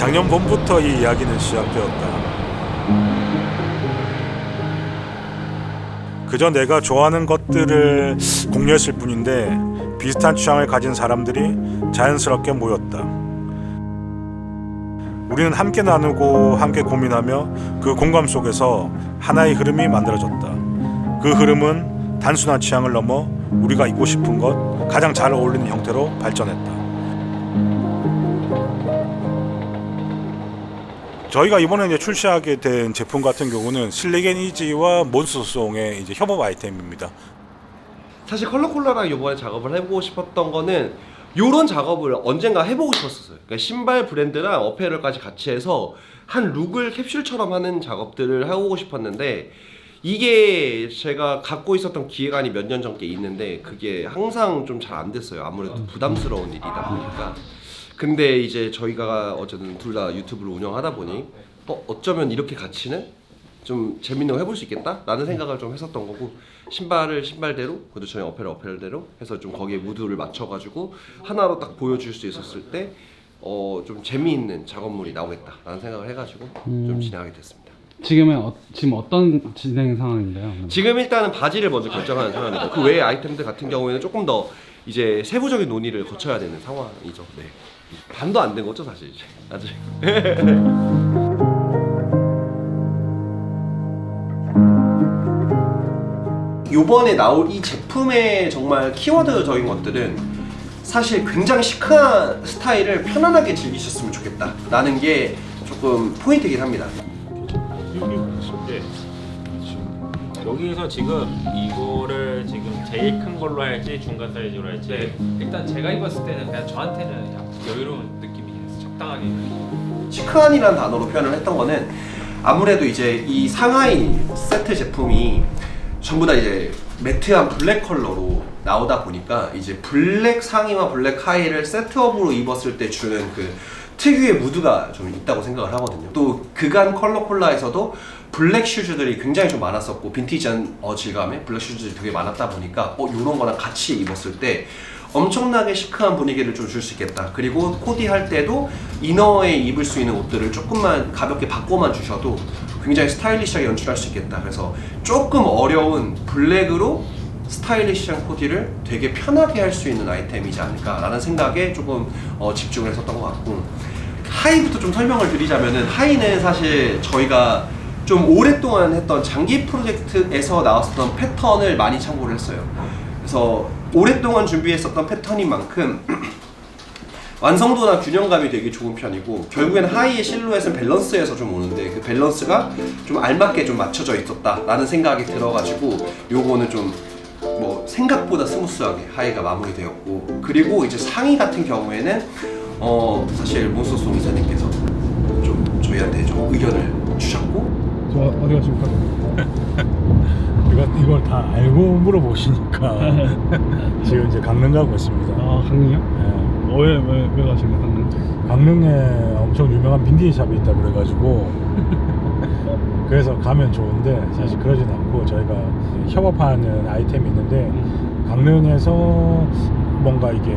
작년 봄부터 이 이야기는 시작되었다. 그저 내가 좋아하는 것들을 공유했을 뿐인데 비슷한 취향을 가진 사람들이 자연스럽게 모였다. 우리는 함께 나누고 함께 고민하며 그 공감 속에서 하나의 흐름이 만들어졌다. 그 흐름은 단순한 취향을 넘어 우리가 입고 싶은 것, 가장 잘 어울리는 형태로 발전했다. 저희가 이번에 이제 출시하게 된 제품 같은 경우는 실리겐 이지와 몬스터송의 이제 협업 아이템입니다. 사실 컬러콜라랑 이번에 작업을 해보고 싶었던 거는 이런 작업을 언젠가 해보고 싶었어요. 그러니까 신발 브랜드랑 어페럴까지 같이 해서 한 룩을 캡슐처럼 하는 작업들을 해보고 싶었는데, 이게 제가 갖고 있었던 기획안이 몇 년 전께 있는데 그게 항상 좀 잘 안 됐어요. 아무래도 부담스러운 일이다 보니까. 근데 이제 저희가 어쨌든 둘 다 유튜브를 운영하다 보니 어쩌면 이렇게 같이는 좀 재밌는 거 해볼 수 있겠다? 라는 생각을 좀 했었던 거고, 신발을 신발대로, 그래도 저희 어페럴 어페럴대로 해서 좀 거기에 무드를 맞춰가지고 하나로 딱 보여줄 수 있었을 때 좀 재미있는 작업물이 나오겠다 라는 생각을 해가지고 좀 진행하게 됐습니다. 지금 어떤 진행 상황인가요? 지금 일단은 바지를 먼저 결정하는 상황이고, 그 외의 아이템들 같은 경우에는 조금 더 이제 세부적인 논의를 거쳐야 되는 상황이죠. 네. 반도 안 된 거죠 사실 이제 아직. 요번에 나올 이 제품의 정말 키워드적인 것들은 사실 굉장히 시크한 스타일을 편안하게 즐기셨으면 좋겠다 라는 게 조금 포인트이긴 합니다. 여기서 지금 이거를 지금 제일 큰 걸로 할지 중간 사이즈로 할지. 네, 일단 제가 입었을 때는 그냥 저한테는 그냥 여유로운 느낌이 적당하게. 시크한이라는 단어로 표현을 했던 거는 아무래도 이제 이 상하이 세트 제품이 전부 다 이제 매트한 블랙 컬러로 나오다 보니까 이제 블랙 상의와 블랙 하의를 세트업으로 입었을 때 주는 그 특유의 무드가 좀 있다고 생각을 하거든요. 또 그간 컬러콜라에서도 블랙 슈즈들이 굉장히 좀 많았었고, 빈티지한 질감의 블랙 슈즈들이 되게 많았다 보니까 요런 거랑 같이 입었을 때 엄청나게 시크한 분위기를 좀 줄 수 있겠다. 그리고 코디할 때도 이너에 입을 수 있는 옷들을 조금만 가볍게 바꿔만 주셔도 굉장히 스타일리시하게 연출할 수 있겠다. 그래서 조금 어려운 블랙으로 스타일리시한 코디를 되게 편하게 할 수 있는 아이템이지 않을까라는 생각에 조금 집중을 했었던 것 같고, 하의부터 좀 설명을 드리자면은, 하의는 사실 저희가 좀 오랫동안 했던 장기 프로젝트에서 나왔었던 패턴을 많이 참고를 했어요. 그래서 오랫동안 준비했었던 패턴인 만큼 완성도나 균형감이 되게 좋은 편이고, 결국에는 하의의 실루엣은 밸런스에서 좀 오는데 그 밸런스가 좀 알맞게 좀 맞춰져 있었다라는 생각이 들어가지고 요거는 좀 생각보다 스무스하게 하의가 마무리되었고, 그리고 이제 상의 같은 경우에는 사실 몬스터송 이사님께서 좀 저희한테 좀 의견을 주셨고. 저 어디 가십니까? 이걸 다 알고 물어보시니까 지금 이제 강릉 가고 있습니다. 아, 강릉이요? 네. 왜 가시는 강릉? 강릉에 엄청 유명한 빈티지 샵이 있다 그래가지고 그래서 가면 좋은데 사실 그러진 않고, 저희가 협업하는 아이템이 있는데 강릉에서 뭔가 이게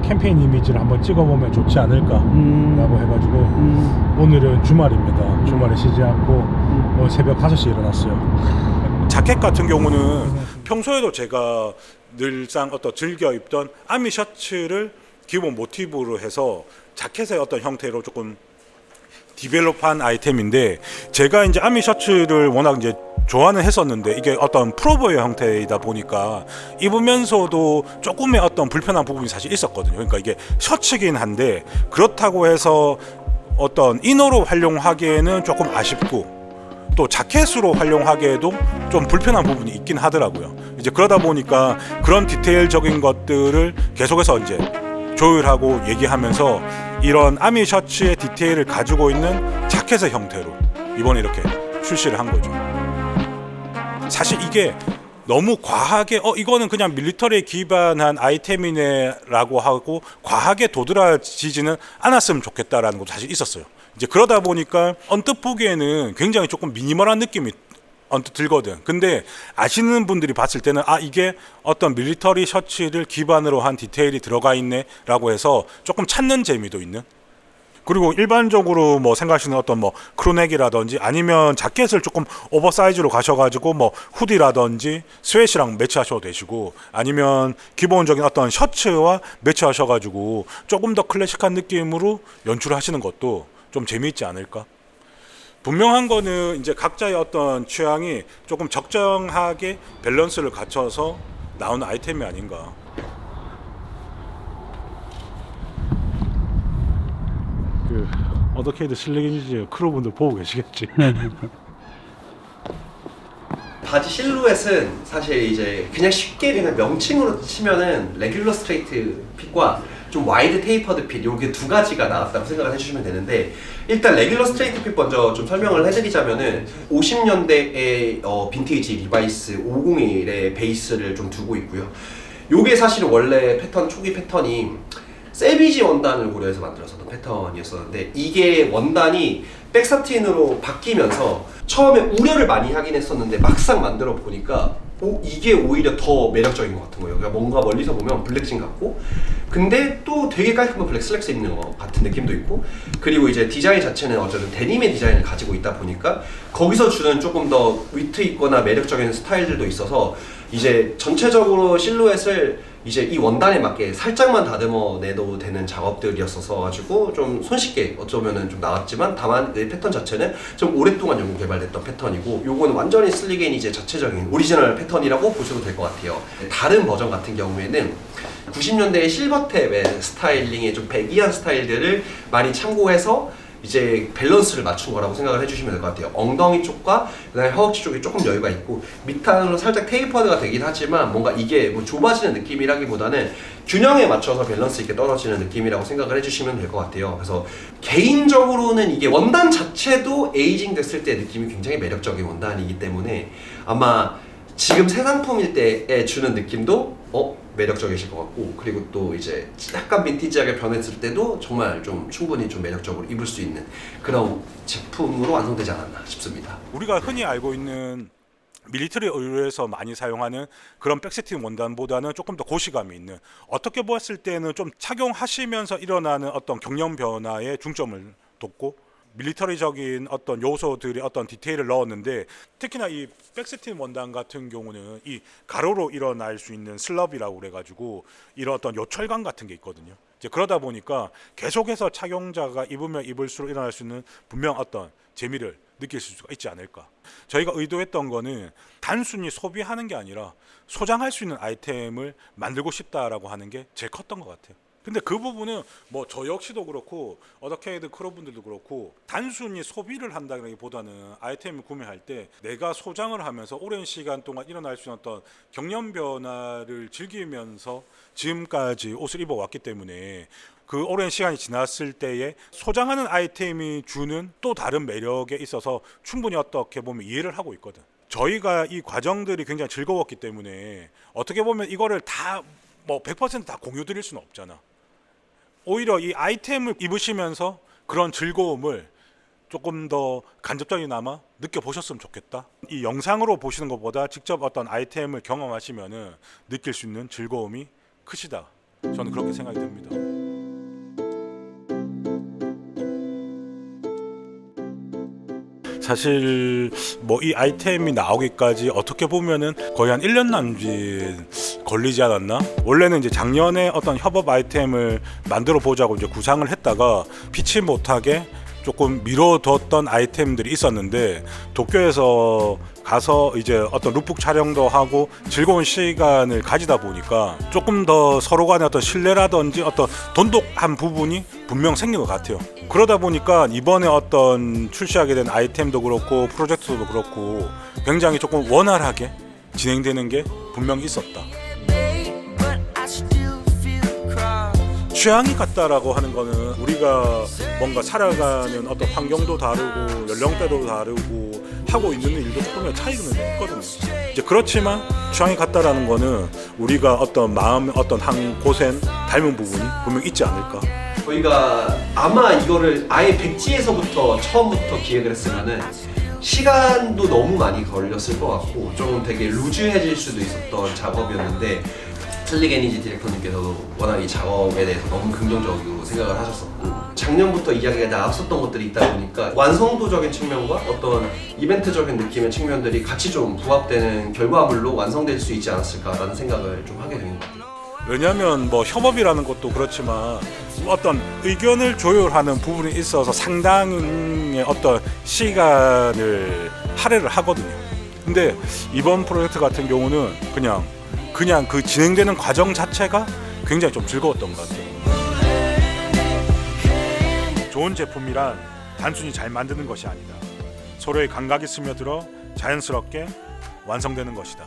캠페인 이미지를 한번 찍어보면 좋지 않을까 라고 해가지고 오늘은 주말입니다. 주말에 쉬지 않고 오늘 새벽 5시에 일어났어요. 자켓 같은 경우는 평소에도 제가 늘상 즐겨 입던 아미 셔츠를 기본 모티브로 해서 자켓의 어떤 형태로 조금 디벨롭한 아이템인데, 제가 이제 아미 셔츠를 워낙 이제 좋아는 했었는데 이게 어떤 프로보의 형태이다 보니까 입으면서도 조금의 어떤 불편한 부분이 사실 있었거든요. 그러니까 이게 셔츠긴 한데 그렇다고 해서 어떤 이너로 활용하기에는 조금 아쉽고, 또 자켓으로 활용하기에도 좀 불편한 부분이 있긴 하더라고요. 이제 그러다 보니까 그런 디테일적인 것들을 계속해서 이제 조율하고 얘기하면서 이런 아미 셔츠의 디테일을 가지고 있는 자켓의 형태로 이번에 이렇게 출시를 한 거죠. 사실 이게 너무 과하게 이거는 그냥 밀리터리에 기반한 아이템이네 라고 하고 과하게 도드라지지는 않았으면 좋겠다라는 것도 사실 있었어요. 이제 그러다 보니까 언뜻 보기에는 굉장히 조금 미니멀한 느낌이 언뜻 들거든. 근데 아시는 분들이 봤을 때는 이게 어떤 밀리터리 셔츠를 기반으로 한 디테일이 들어가 있네 라고 해서 조금 찾는 재미도 있는, 그리고 일반적으로 뭐 생각하시는 어떤 뭐 크루넥이라든지 아니면 자켓을 조금 오버사이즈로 가셔가지고 뭐 후디라든지 스웨시랑 매치하셔도 되시고 아니면 기본적인 어떤 셔츠와 매치하셔가지고 조금 더 클래식한 느낌으로 연출하시는 것도 좀 재미있지 않을까. 분명한 거는 이제 각자의 어떤 취향이 조금 적정하게 밸런스를 갖춰서 나오는 아이템이 아닌가. 그 어더케이드 슬래기니즈 크루분들 보고 계시겠지. 바지 실루엣은 사실 이제 그냥 쉽게 그냥 명칭으로 치면은 레귤러 스트레이트 핏과 좀 와이드 테이퍼드 핏 이렇게 두 가지가 나왔다고 생각을 해주시면 되는데, 일단 레귤러 스트레이트 핏 먼저 좀 설명을 해드리자면은 50년대의 빈티지 리바이스 501의 베이스를 좀 두고 있고요. 요게 사실 원래 패턴 초기 패턴이 세비지 원단을 고려해서 만들었었던 패턴이었었는데, 이게 원단이 백사틴으로 바뀌면서 처음에 우려를 많이 하긴 했었는데 막상 만들어 보니까 이게 오히려 더 매력적인 것 같은 거예요. 그러니까 뭔가 멀리서 보면 블랙진 같고, 근데 또 되게 깔끔한 블랙 슬랙스 입는 것 같은 느낌도 있고, 그리고 이제 디자인 자체는 어쨌든 데님의 디자인을 가지고 있다 보니까 거기서 주는 조금 더 위트 있거나 매력적인 스타일들도 있어서 이제 전체적으로 실루엣을 이제 이 원단에 맞게 살짝만 다듬어 내도 되는 작업들이었어서 가지고 좀 손쉽게 어쩌면은 좀 나왔지만, 다만 이 패턴 자체는 좀 오랫동안 연구 개발됐던 패턴이고, 요거는 완전히 슬리게인이제 자체적인 오리지널 패턴이라고 보셔도 될 것 같아요. 다른 버전 같은 경우에는 90년대의 실버탭의 스타일링의 좀 배기한 스타일들을 많이 참고해서 이제 밸런스를 맞춘 거라고 생각을 해주시면 될 것 같아요. 엉덩이 쪽과 그다음에 허벅지 쪽이 조금 여유가 있고, 밑단으로 살짝 테이퍼드가 되긴 하지만 뭔가 이게 뭐 좁아지는 느낌이라기보다는 균형에 맞춰서 밸런스 있게 떨어지는 느낌이라고 생각을 해주시면 될 것 같아요. 그래서 개인적으로는 이게 원단 자체도 에이징 됐을 때 느낌이 굉장히 매력적인 원단이기 때문에 아마 지금 새 상품일 때에 주는 느낌도 매력적이실 것 같고, 그리고 또 이제 약간 빈티지하게 변했을 때도 정말 좀 충분히 좀 매력적으로 입을 수 있는 그런 제품으로 완성되지 않았나 싶습니다. 우리가 흔히 알고 있는 밀리터리 의류에서 많이 사용하는 그런 백세팅 원단보다는 조금 더 고시감이 있는, 어떻게 보았을 때는 좀 착용하시면서 일어나는 어떤 경련 변화에 중점을 뒀고 밀리터리적인 어떤 요소들의 어떤 디테일을 넣었는데, 특히나 이 백세틴 원단 같은 경우는 이 가로로 일어날 수 있는 슬럽이라고 그래가지고 이런 어떤 요철감 같은 게 있거든요. 이제 그러다 보니까 계속해서 착용자가 입으면 입을수록 일어날 수 있는 분명 어떤 재미를 느낄 수가 있지 않을까. 저희가 의도했던 거는 단순히 소비하는 게 아니라 소장할 수 있는 아이템을 만들고 싶다라고 하는 게 제일 컸던 것 같아요. 근데 그 부분은 뭐 저 역시도 그렇고 어더케이드 크루분들도 그렇고 단순히 소비를 한다기보다는 아이템을 구매할 때 내가 소장을 하면서 오랜 시간 동안 일어날 수 있는 어떤 경련 변화를 즐기면서 지금까지 옷을 입어왔기 때문에 그 오랜 시간이 지났을 때에 소장하는 아이템이 주는 또 다른 매력에 있어서 충분히 어떻게 보면 이해를 하고 있거든. 저희가 이 과정들이 굉장히 즐거웠기 때문에 어떻게 보면 이거를 다 뭐 100% 다 공유 드릴 수는 없잖아. 오히려 이 아이템을 입으시면서 그런 즐거움을 조금 더 간접적이나마 느껴보셨으면 좋겠다. 이 영상으로 보시는 것보다 직접 어떤 아이템을 경험하시면은 느낄 수 있는 즐거움이 크시다. 저는 그렇게 생각이 듭니다. 사실 뭐 이 아이템이 나오기까지 어떻게 보면은 거의 한 1년 남짓 걸리지 않았나? 원래는 이제 작년에 어떤 협업 아이템을 만들어 보자고 이제 구상을 했다가 피치 못하게 조금 미뤄뒀던 아이템들이 있었는데, 도쿄에서 가서 이제 어떤 룩북 촬영도 하고 즐거운 시간을 가지다 보니까 조금 더 서로 간의 어떤 신뢰라든지 어떤 돈독한 부분이 분명 생긴 것 같아요. 그러다 보니까 이번에 어떤 출시하게 된 아이템도 그렇고 프로젝트도 그렇고 굉장히 조금 원활하게 진행되는 게 분명히 있었다. 취향이 같다라고 하는 거는 우리가 뭔가 살아가는 어떤 환경도 다르고 연령대도 다르고 하고 있는 일도 조금의 차이는 있거든요. 이제 그렇지만 취향이 같다라는 거는 우리가 어떤 마음의 어떤 한 곳엔 닮은 부분이 분명 있지 않을까. 저희가 아마 이거를 아예 백지에서부터 처음부터 기획을 했으면은 시간도 너무 많이 걸렸을 것 같고 좀 되게 루즈해질 수도 있었던 작업이었는데, 찰리 게니지 디렉터님께서도 워낙 이 작업에 대해서 너무 긍정적으로 생각을 하셨었고 작년부터 이야기가 나왔었던 것들이 있다 보니까 완성도적인 측면과 어떤 이벤트적인 느낌의 측면들이 같이 좀 부합되는 결과물로 완성될 수 있지 않았을까라는 생각을 좀 하게 되는 것 같아요. 왜냐하면 뭐 협업이라는 것도 그렇지만 어떤 의견을 조율하는 부분이 있어서 상당의 어떤 시간을 할애를 하거든요. 근데 이번 프로젝트 같은 경우는 그냥 그 진행되는 과정 자체가 굉장히 좀 즐거웠던 것 같아요. 좋은 제품이란 단순히 잘 만드는 것이 아니다. 서로의 감각이 스며들어 자연스럽게 완성되는 것이다.